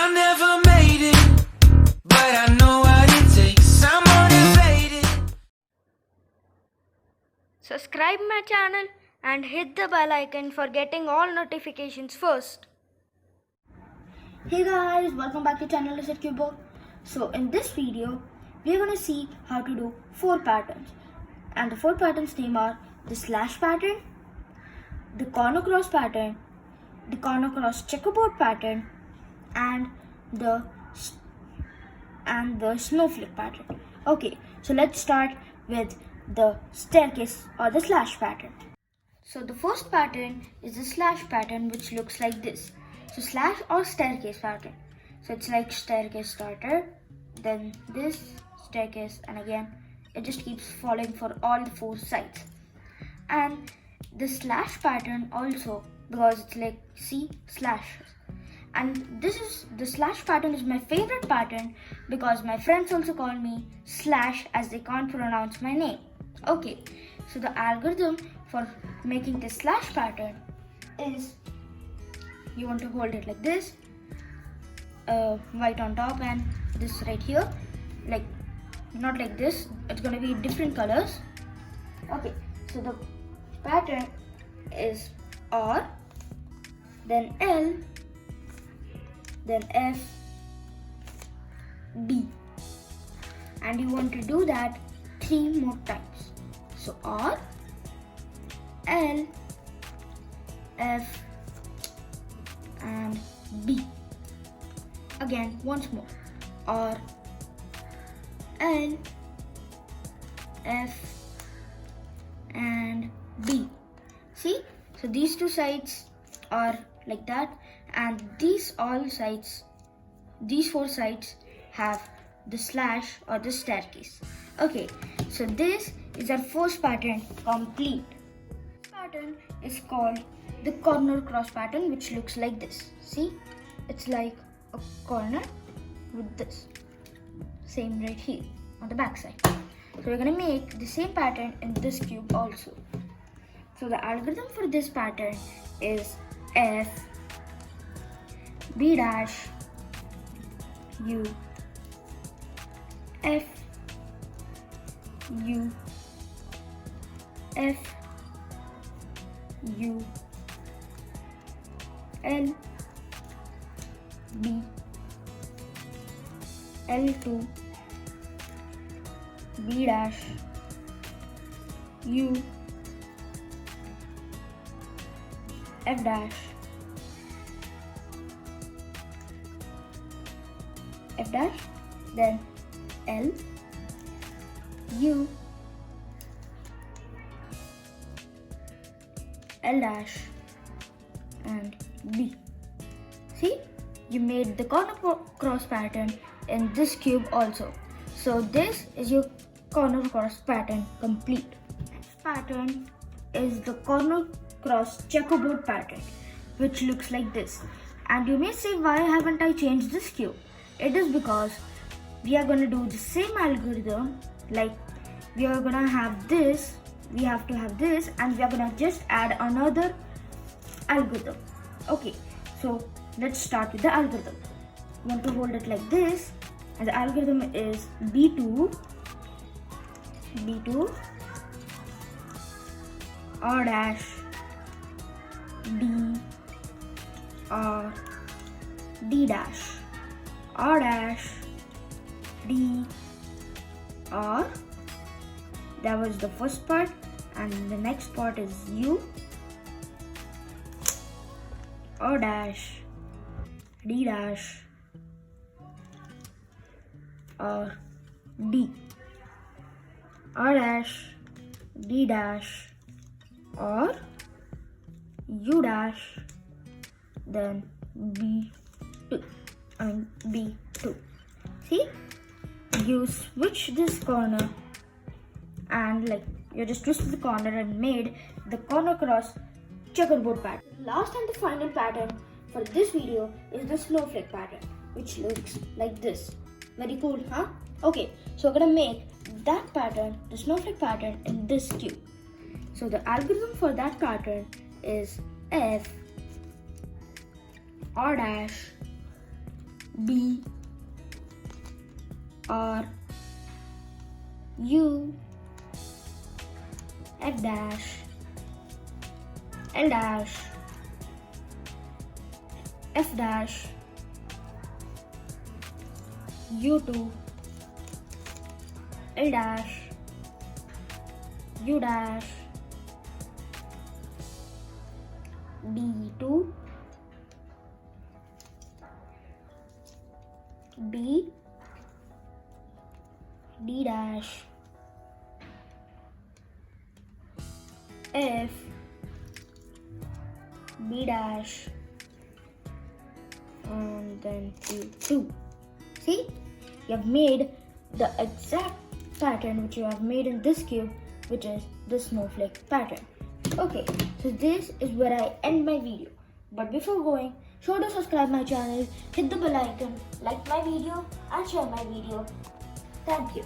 I never made it, but I know what it takes. I'm motivated. Subscribe my channel and hit the bell icon for getting all notifications first. Hey guys, welcome back to channel Untitled Chapter. So in this video, we are going to see how to do 4 patterns. And the 4 patterns name are the slash pattern, the corner cross pattern, the corner cross checkerboard pattern, and the snowflake pattern. Okay, so let's start with the staircase or the slash pattern. So the first pattern is the slash pattern, which looks like this. So slash or staircase pattern. So it's like staircase starter, then this staircase, and again it just keeps following for all the 4 sides. And the slash pattern also, because it's like see slashes. And the slash pattern is my favorite pattern because my friends also call me Slash as they can't pronounce my name. Okay, so the algorithm for making the slash pattern is you want to hold it like this, white on top and this right here, like not like this, it's going to be different colors. Okay, so the pattern is R, then L, then F, B, and you want to do that 3 more times. So R, L, F, and B. Again, once more. R, L, F, and B. See? So these 2 sides are like that, and these 4 sides have the slash or the staircase. Okay, so this is our first pattern complete. This pattern is called the corner cross pattern, which looks like this. See, it's like a corner with this, same right here on the back side. So we're going to make the same pattern in this cube also. So the algorithm for this pattern is F, B dash, U, F, U, F, U, L, B, L2, B dash, U, F dash, F dash, then L, U, L dash, and B. See, you made the corner cross pattern in this cube also. So this is your corner cross pattern complete. Next pattern is the corner cross checkerboard pattern, which looks like this. And you may say, why haven't I changed this cube? It is because we are going to do the same algorithm, like we are going to have this, we have to have this, and we are going to just add another algorithm. Okay, so let's start with the algorithm. You want to hold it like this, and the algorithm is B2, R dash, D, R, D dash, R dash, D, R. That was the first part, and the next part is U, R dash, D dash, R, D, R dash, D dash, R, U dash, then B2, B2. See, you switch this corner and like you just twisted the corner and made the corner cross checkerboard pattern. The last and the final pattern for this video is the snowflake pattern, which looks like this. Very cool, huh? Okay, so we're gonna make that pattern, the snowflake pattern, in this cube. So the algorithm for that pattern is F, R dash, R U F dash L dash F dash U2 L dash U dash D2 B D dash F B dash and then Q2. See, you have made the exact pattern which you have made in this cube, which is the snowflake pattern. Okay, so this is where I end my video. But before going, sure to subscribe my channel, hit the bell icon, like my video and share my video. Thank you.